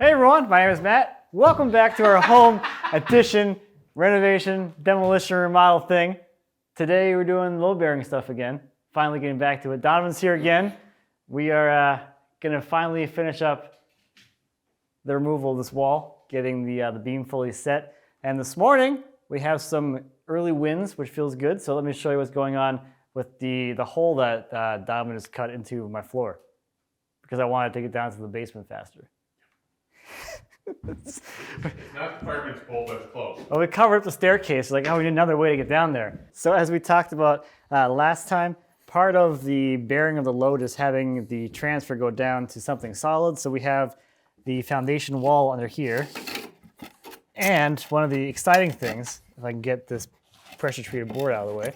Hey everyone, my name is Matt. Welcome back to our home addition, renovation, demolition, remodel thing. Today we're doing load bearing stuff again. Finally getting back to it. Donovan's here again. We are gonna finally finish up the removal of this wall, getting the beam fully set. And this morning we have some early wins, which feels good. So let me show you what's going on with the hole that Donavan has cut into my floor, because I want to take it down to the basement faster. It's not the fireman's pole, but it's close. Well, we covered up the staircase. Like, oh, we need another way to get down there. So as we talked about last time, part of the bearing of the load is having the transfer go down to something solid. So we have the foundation wall under here. And one of the exciting things, if I can get this pressure treated board out of the way,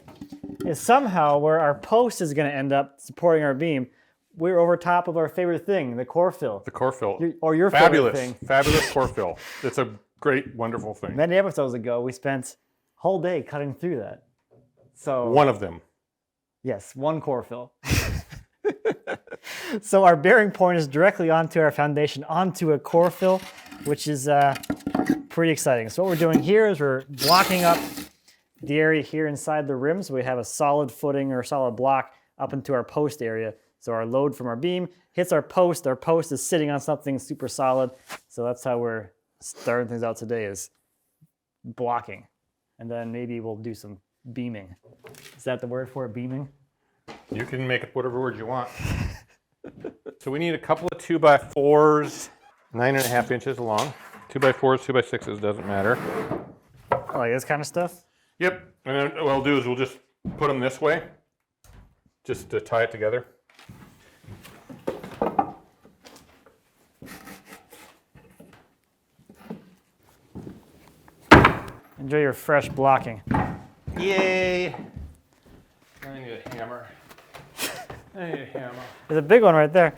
is somehow where our post is going to end up supporting our beam, we're over top of our favorite thing, the core fill. The core fill. Your fabulous, favorite thing. fabulous core fill. It's a great, wonderful thing. Many episodes ago, we spent a whole day cutting through that. So one of them. Yes, one core fill. So our bearing point is directly onto our foundation, onto a core fill, which is pretty exciting. So what we're doing here is we're blocking up the area here inside the rim, so we have a solid footing or solid block up into our post area. So our load from our beam hits our post is sitting on something super solid. So that's how we're starting things out today, is blocking. And then maybe we'll do some beaming. Is that the word for it, beaming? You can make it whatever word you want. So we need a couple of 2x4s, 9.5 inches long. 2x4s, 2x6s, doesn't matter. Like this kind of stuff? Yep, and then what I'll do is we'll just put them this way, just to tie it together. Enjoy your fresh blocking. Yay! I need a hammer. I need a hammer. There's a big one right there.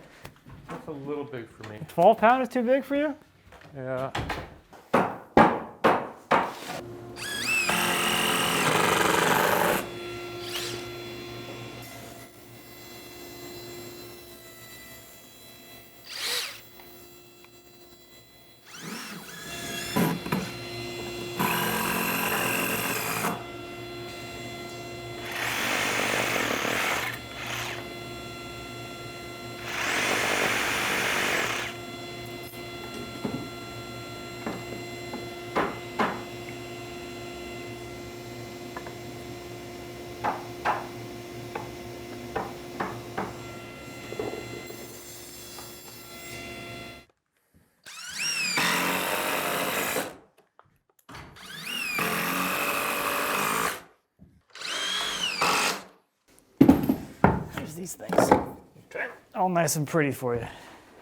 That's a little big for me. 12 pound is too big for you? Yeah. Here's these things. Okay. All nice and pretty for you.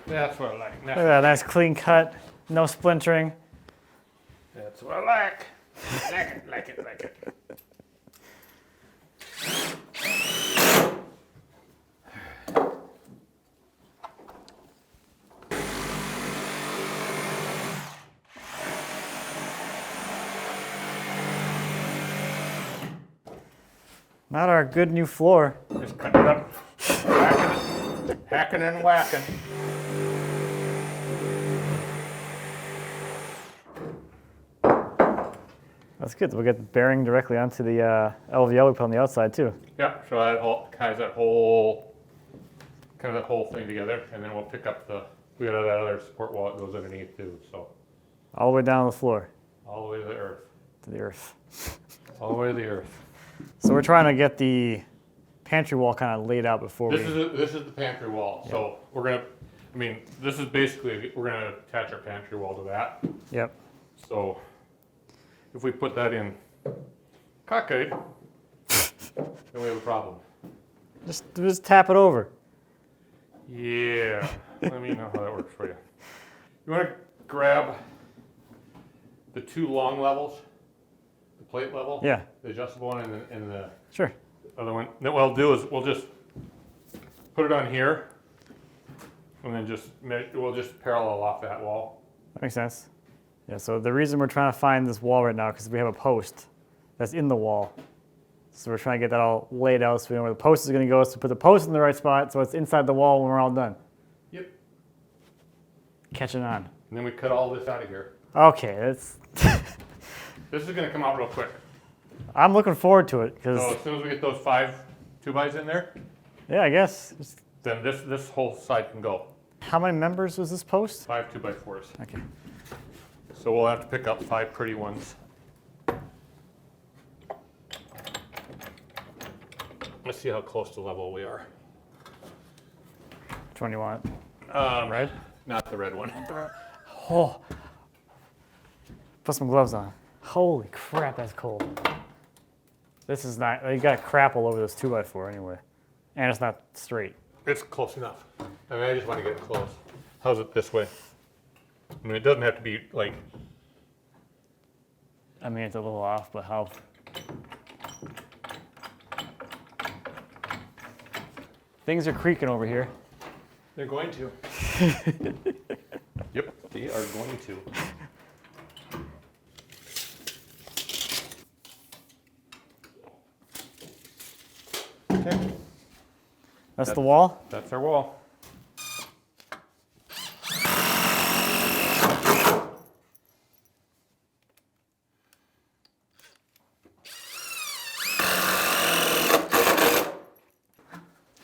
That's what I like. Look at that nice clean cut, no splintering. That's what I like. Like it. Not our good new floor. Just cut it up, hacking and whacking. That's good. We'll get the bearing directly onto the LVL we put on the outside too. Yeah, so that whole ties that whole thing together, and then we'll pick up we got that other support wall that goes underneath too. So All the way down to the floor. all the way to the earth. To the earth. All the way to the earth. So we're trying to get the pantry wall kind of laid out before This is the pantry wall. Yep. So we're gonna, this is basically, we're gonna attach our pantry wall to that. Yep. So if we put that in cockeyed, then we have a problem. Just tap it over. Yeah, let me know how that works for you. You want to grab the two long levels, the plate level, Yeah. the adjustable one, and the Sure. other one. Then what I'll do is we'll just put it on here, and then we'll just parallel off that wall. That makes sense. Yeah, so the reason we're trying to find this wall right now, because we have a post that's in the wall. So we're trying to get that all laid out so we know where the post is going to go, so put the post in the right spot so it's inside the wall when we're all done. Yep. Catching on. And then we cut all this out of here. Okay, that's. This is gonna come out real quick. I'm looking forward to it because. So as soon as we get those 5 2x in there, Yeah, I guess. then this whole side can go. How many members was this post? 5 2x4s. Okay. So we'll have to pick up 5 pretty ones. Let's see how close to level we are. Which one do you want? Red? Not the red one. Oh. Put some gloves on. Holy crap, that's cold. This is not, you got crap all over this 2x4 anyway. And it's not straight. It's close enough. I mean, I just want to get it close. How's it this way? I mean, it doesn't have to be like... I mean, it's a little off, but how? Things are creaking over here. They're going to. Yep, they are going to. Okay. That's the wall? That's our wall.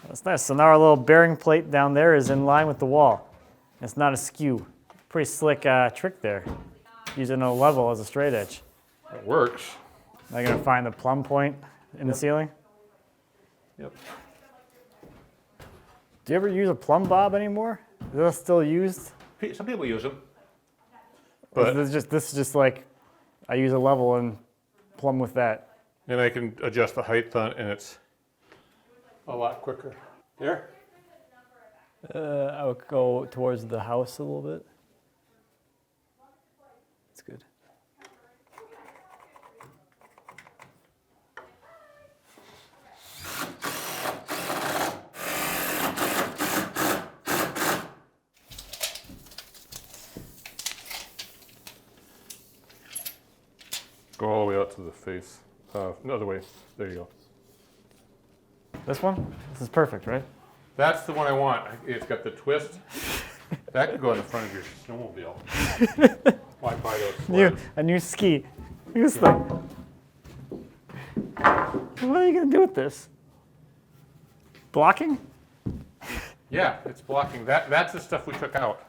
That's nice. So now our little bearing plate down there is in line with the wall. It's not askew. Pretty slick trick there. Using a level as a straight edge. It works. Am I gonna find the plumb point in the ceiling? Yep. Do you ever use a plumb bob anymore? Is that still used? Some people use them. But But, this is just like, I use a level and plumb with that. and I can adjust the height on, and it's a lot quicker. There? I would go towards the house a little bit. That's good. Go all the way out to the face. Another way. There you go. This one? This is perfect, right? That's the one I want. It's got the twist. That could go in the front of your snowmobile. Why buy those? A new ski. Look at this thing. What are you gonna do with this? Blocking? Yeah, it's blocking. That's the stuff we took out.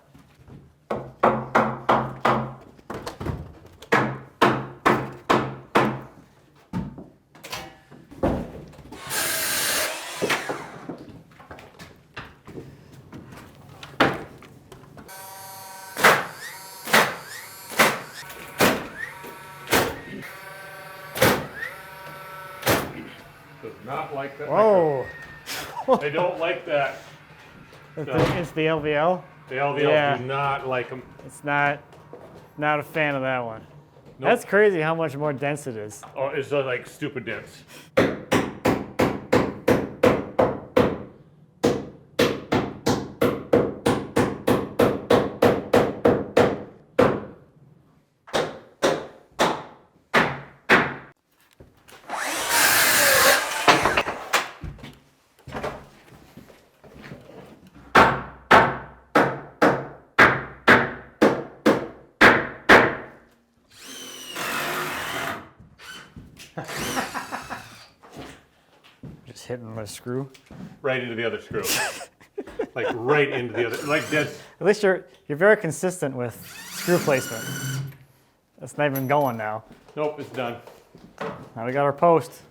Does not like that. Whoa. They don't like that. It's the LVL. The LVLs Yeah. do not like them. It's not a fan of that one. Nope. That's crazy how much more dense it is. Oh, it's like stupid dense. Just hitting with a screw. Right into the other screw. Like right into the other, like this. At least you're very consistent with screw placement. That's not even going now. Nope, it's done. Now we got our post.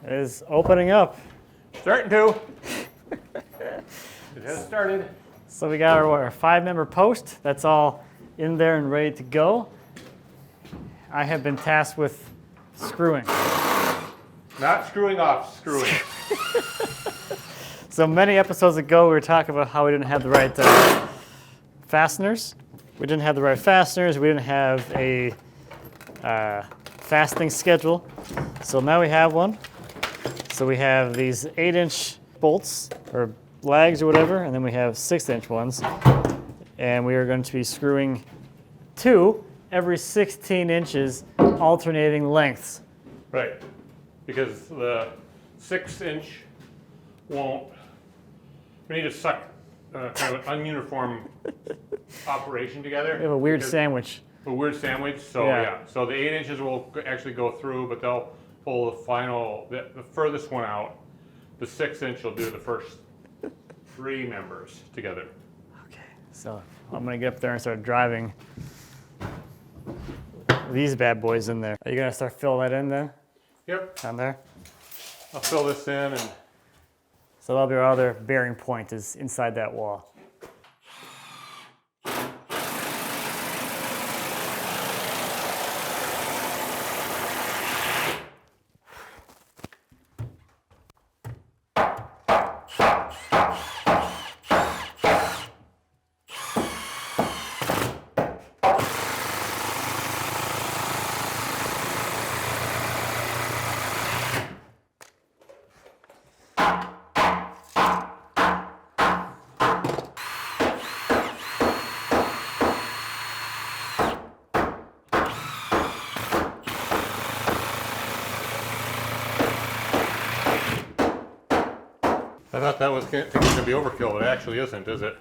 It is opening up. Starting to. It has started. So we got our 5-member post. That's all in there and ready to go. I have been tasked with screwing. Not screwing off, screwing. So many episodes ago, we were talking about how we didn't have the right fasteners. We didn't have the right fasteners. We didn't have a fasting schedule. So now we have one. So we have these 8-inch bolts or lags or whatever, and then we have 6-inch ones. And we are going to be screwing 2 every 16 inches, alternating lengths. Right, because the 6-inch won't. We need to suck kind of an ununiform operation together. We have a weird sandwich. A weird sandwich. So yeah. So the 8 inches will actually go through, but they'll pull the furthest one out. The 6-inch will do the first 3 members together. Okay, so I'm gonna get up there and start driving these bad boys in there. Are you gonna start filling that in then? Yep. Down there? I'll fill this in and. So that'll be our other bearing point is inside that wall. I thought that was going to be overkill, but it actually isn't, is it?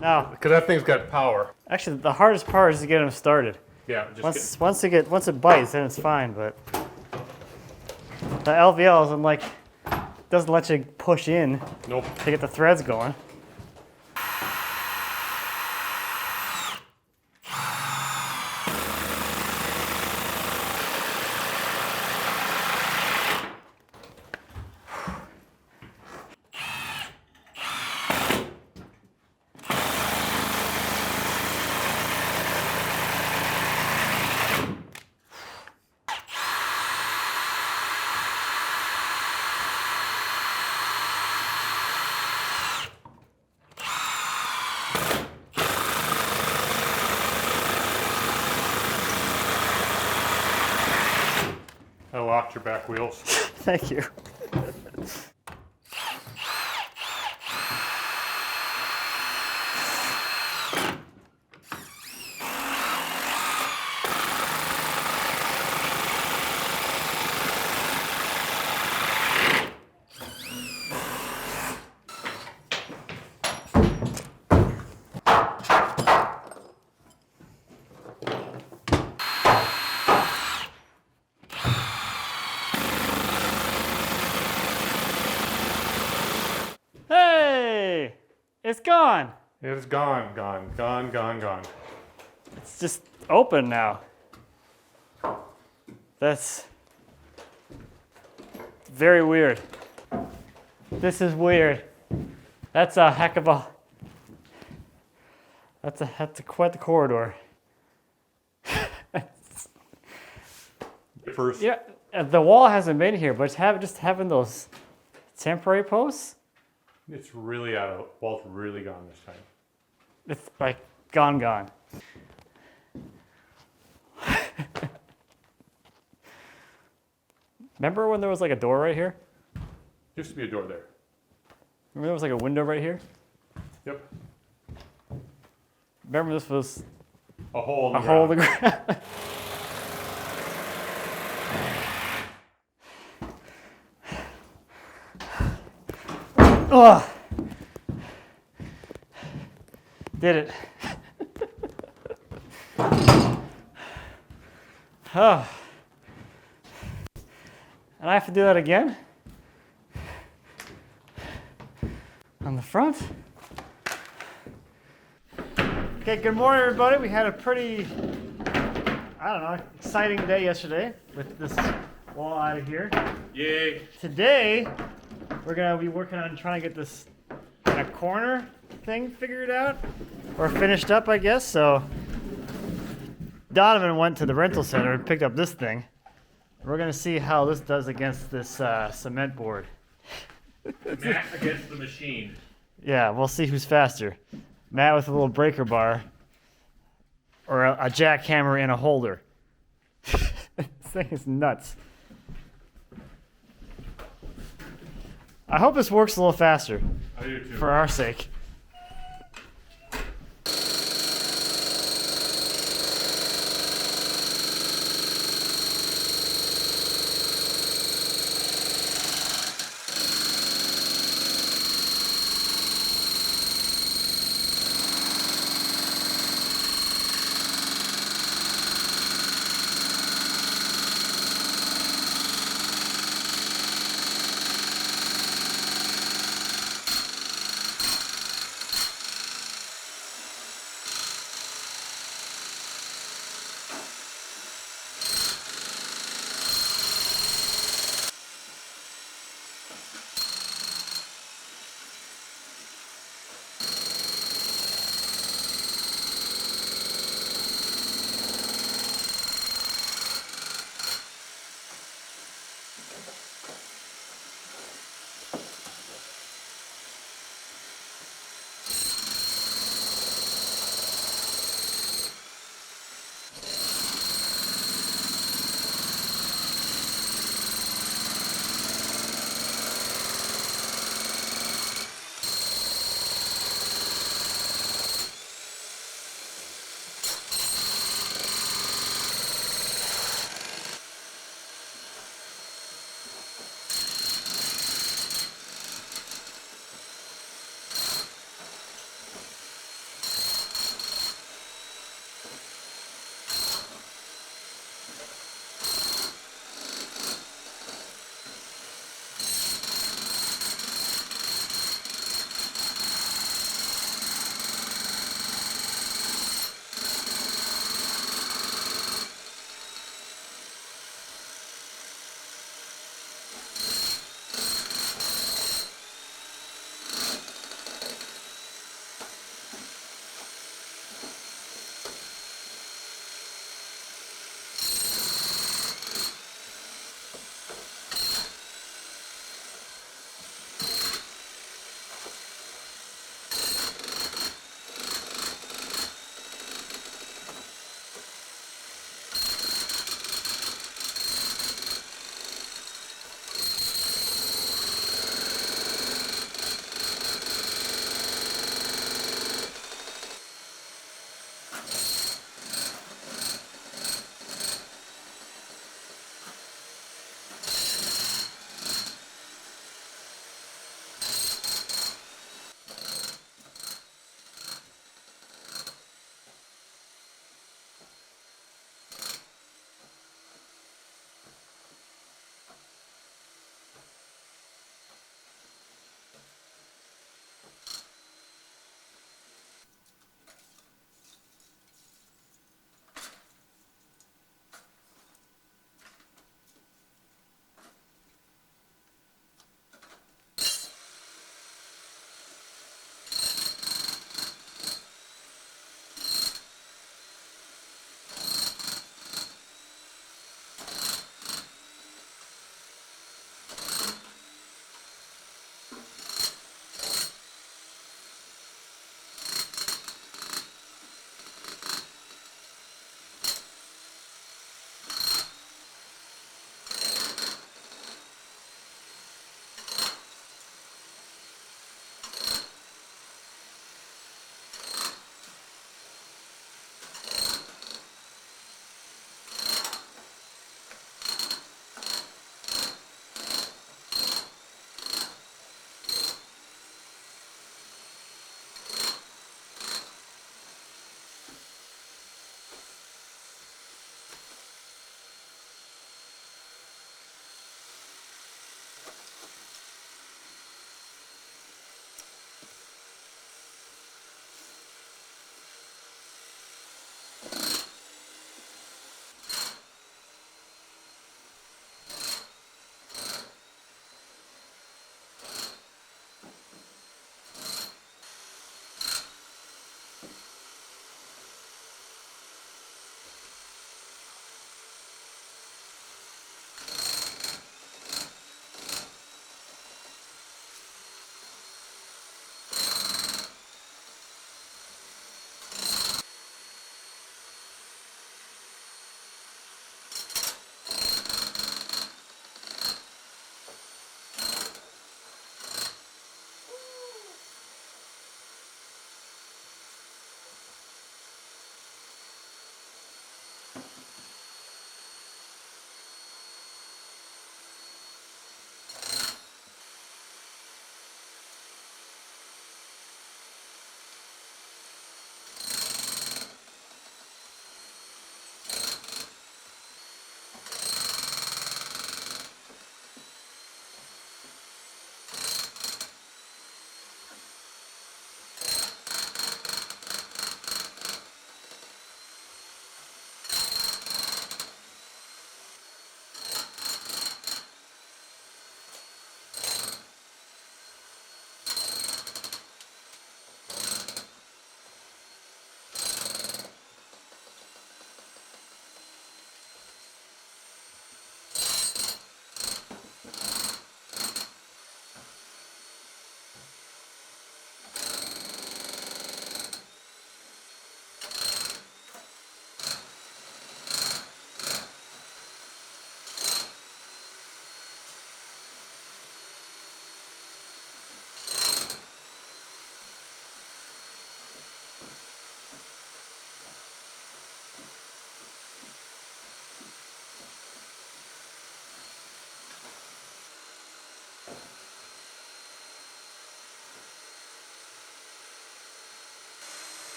Now, Because that thing's got power. actually, the hardest part is to get them started. Yeah. Just Once it bites, then it's fine. But the LVL doesn't let you push in nope. to get the threads going. I locked your back wheels. Thank you. Hey, it's gone. It's gone, gone, gone, gone, gone. It's just open now. That's very weird. This is weird. That's a heck of a. That's quite the corridor. First. Yeah, the wall hasn't been here, but just having those temporary posts, It's really out of. Wall's really gone this time. it's like gone. Remember when there was like a door right here? Used to be a door there. Remember there was like a window right here? Yep. Remember this was A hole in a the hole in ground. the ground? Ugh. Did it. Oh. And I have to do that again? On the front? Okay, good morning everybody. We had a pretty, exciting day yesterday with this wall out of here. Yay. Today, we're gonna be working on trying to get this kind of corner thing figured out, or finished up, I guess. So Donavan went to the rental center and picked up this thing. We're gonna see how this does against this cement board. Matt against the machine. Yeah, we'll see who's faster. Matt with a little breaker bar, or a jackhammer and a holder. thing is nuts. I hope this works a little faster. I do too. For our sake.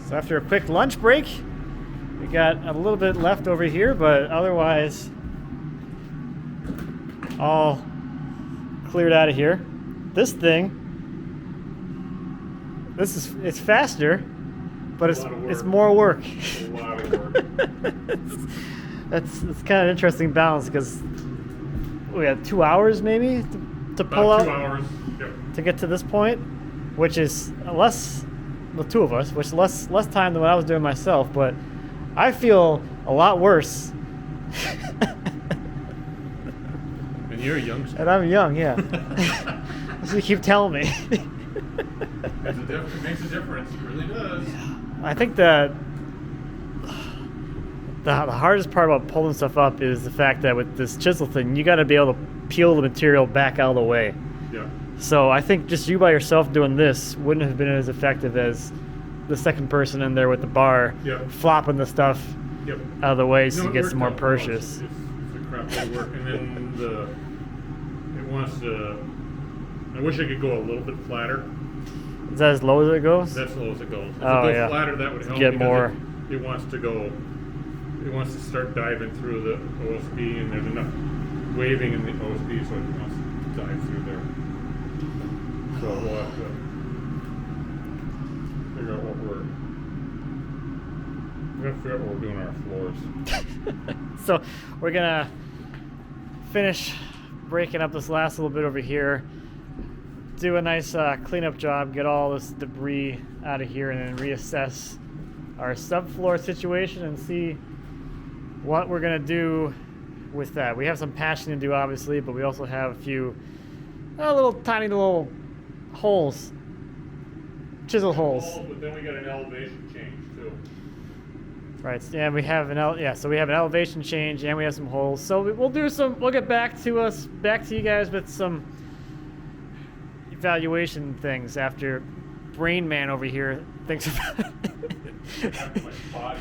So after a quick lunch break, we got a little bit left over here, but otherwise all cleared out of here. This thing, it's faster, but it's more work. A lot of work. It's kind of an interesting balance because we had 2 hours maybe to pull About out 2 hours. Yep. to get to this point, which is less, the two of us, which is less time than what I was doing myself. But I feel a lot worse. And you're a youngster. And I'm young, yeah. So you keep telling me. It makes a difference. It really does. I think that the hardest part about pulling stuff up is the fact that with this chisel thing, you got to be able to peel the material back out of the way. Yeah. So I think just you by yourself doing this wouldn't have been as effective as the second person in there with the bar flopping the stuff out of the way so you get some more purchase. It's a crap load of work. And then it wants to, I wish I could go a little bit flatter. Is that as low as it goes? That's as low as it goes. If it goes flatter, that would help. Get more. It wants to go. It wants to start diving through the OSB, and there's enough waving in the OSB, so it wants to dive through there. So we'll have to figure out what we're doing on our floors. So we're gonna finish breaking up this last little bit over here, do a nice cleanup job, get all this debris out of here, and then reassess our subfloor situation and see what we're gonna do with that. We have some patching to do, obviously, but we also have a few tiny little holes, chisel holes. But then we got an elevation change too. Right, and we have so we have an elevation change and we have some holes. So we'll get back to you guys with some evaluation things after Brain Man over here thinks about it. After my body.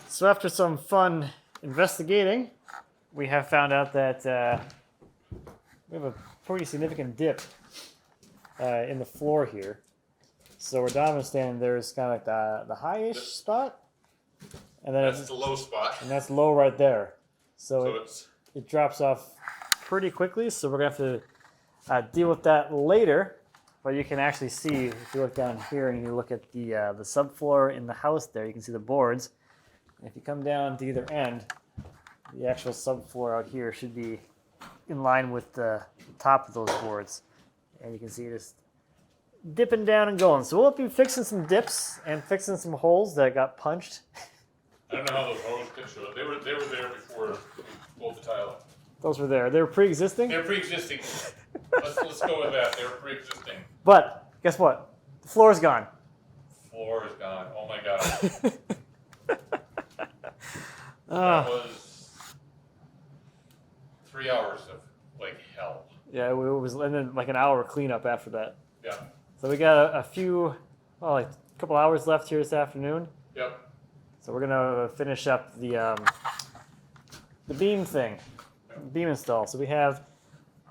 So after some fun investigating, we have found out that we have a pretty significant dip in the floor here. So where Donovan's standing, there's kind of like the high-ish spot, and then That's the low spot. and that's low right there. So It drops off pretty quickly. So we're gonna have to deal with that later. But you can actually see if you look down here and you look at the subfloor in the house there, you can see the boards. If you come down to either end, the actual subfloor out here should be in line with the top of those boards. And you can see it just dipping down and going. So we'll be fixing some dips and fixing some holes that got punched. I don't know how those holes get showed up. They were there before we pulled the tile up. Those were there. They were pre-existing. They're pre-existing. Let's go with that. They were pre-existing. But guess what? The floor's gone. Floor is gone. Oh my god. That was 3 hours of like hell. Yeah, it was, and then like an hour cleanup after that. Yeah. So we got a few, like a couple hours left here this afternoon. Yep. So we're gonna finish up the beam thing, beam install. So we have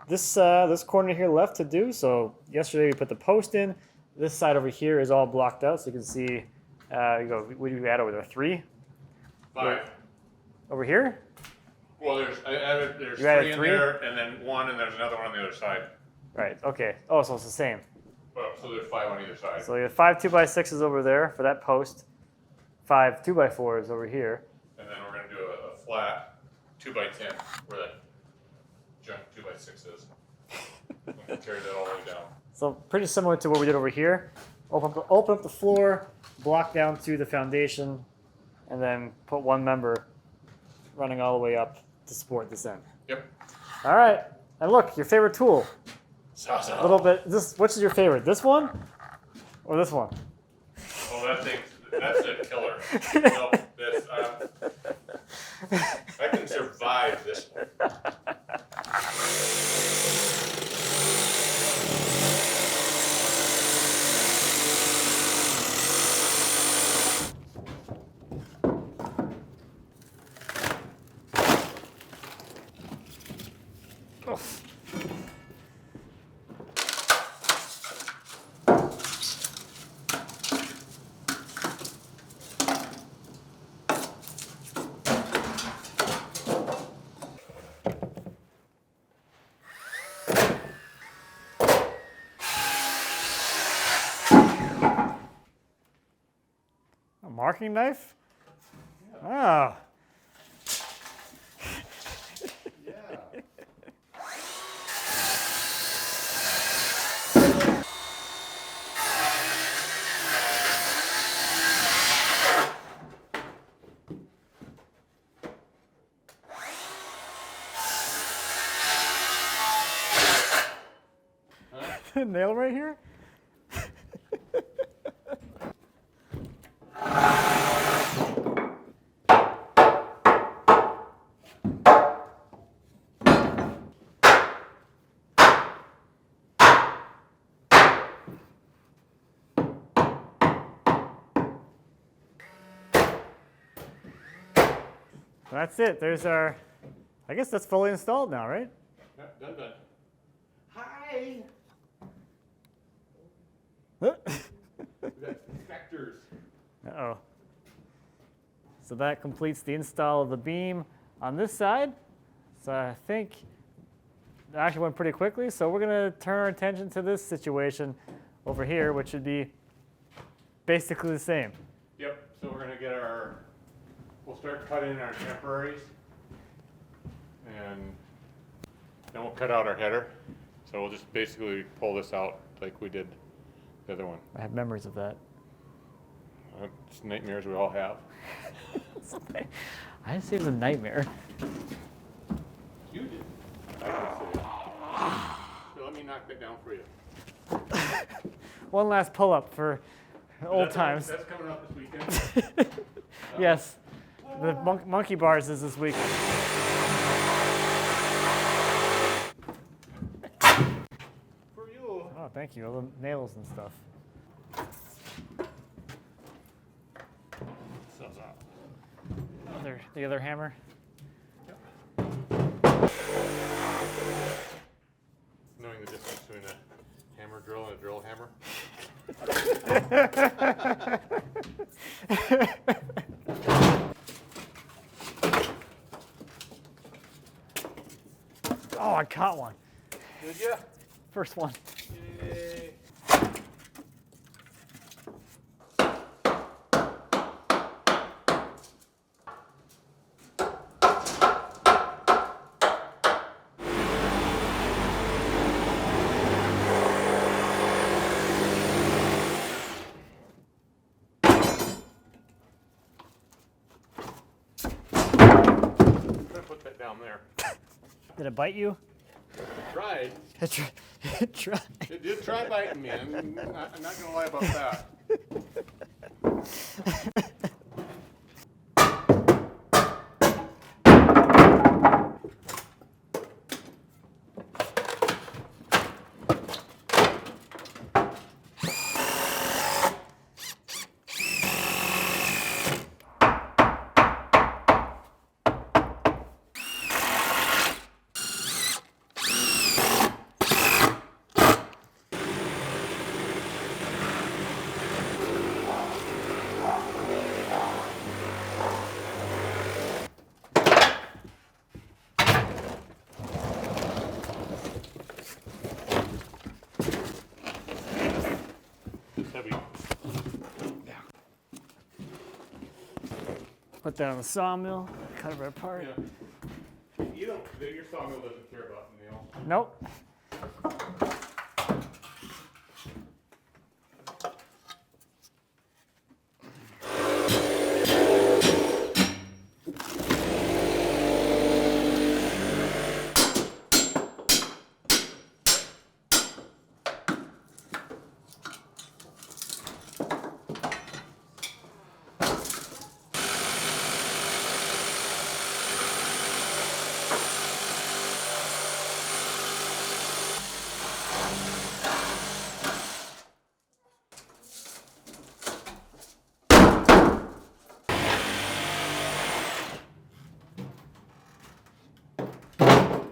this corner here left to do. So yesterday we put the post in. This side over here is all blocked out, so you can see. You go. What do you add over there? 3. 5. Over here. Well, there's You added 3 in 3? there, and then 1, and there's another one on the other side. Right. Okay. Oh, so it's the same. Well, so there's 5 on either side. So you have 5 2x6s over there for that post. 5 2x4s over here. And then we're going to do a flat 2x10 where that junk 2x6 is. We can carry that all the way down. So pretty similar to what we did over here. Open up the floor, block down to the foundation, and then put one member running all the way up to support this end. Yep. All right. And look, your favorite tool. Sawzall. A little bit. Which is your favorite? This one or this one? Oh, that's a killer. No, I can survive this one. A marking knife? Oh. Nail right here? That's it. There's our, I guess that's fully installed now, right? Yep, done. Hi! Uh We got inspectors. oh. So that completes the install of the beam on this side. So I think it actually went pretty quickly. So we're going to turn our attention to this situation over here, which would be basically the same. Yep, so we're gonna get we'll start cutting our temporaries. And then we'll cut out our header. So we'll just basically pull this out like we did the other one. I have memories of that. It's nightmares we all have. I didn't say it was a nightmare. You did. I didn't say it. So let me knock that down for you. One last pull-up for old times. That's coming up this weekend. Yes, the monkey bars is this week. For you. Oh, thank you. All the nails and stuff. The other hammer. Knowing the difference between a hammer drill and a drill hammer. Oh, I caught one. Did you? First one. Yay. Put that down there. Did it bite you? It tried. It tried. It did try biting me. I'm not gonna lie about that. heavy. Put that on the sawmill, cut it apart. Yeah. You don't. Your sawmill doesn't care about nail. Nope.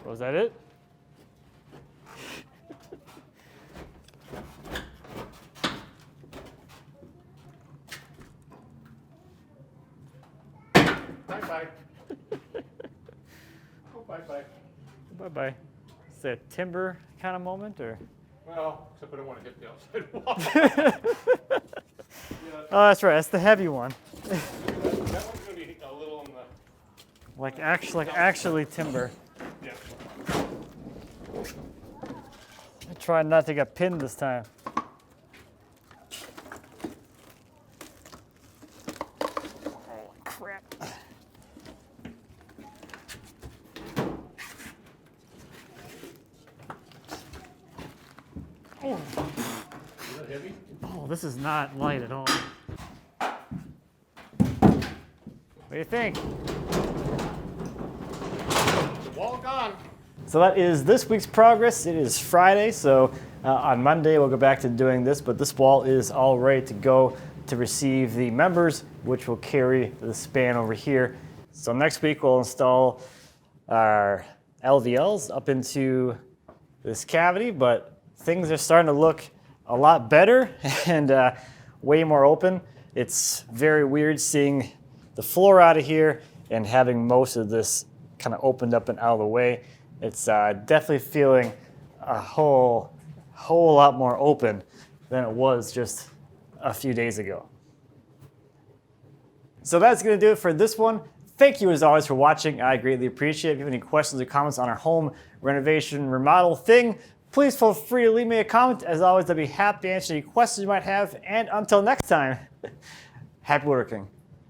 Was that it? Bye-bye. Oh, bye-bye. Bye-bye. Is that a timber kind of moment, or? Well, except I don't want to hit the outside wall. Oh, that's right. That's the heavy one. That one's going to be a little on the... Like actually timber. Yeah. I tried not to get pinned this time. Oh, crap. Oh. Is that heavy? Oh, this is not light at all. What do you think? The wall gone. So that is this week's progress. It is Friday, so on Monday we'll go back to doing this, but this wall is all ready to go to receive the members, which will carry the span over here. So next week we'll install our LVLs up into this cavity, but things are starting to look a lot better and way more open. It's very weird seeing the floor out of here and having most of this kind of opened up and out of the way. It's definitely feeling a whole lot more open than it was just a few days ago. So that's going to do it for this one. Thank you as always for watching. I greatly appreciate it. If you have any questions or comments on our home renovation remodel thing, please feel free to leave me a comment. As always, I'll be happy to answer any questions you might have. And until next time, happy woodworking.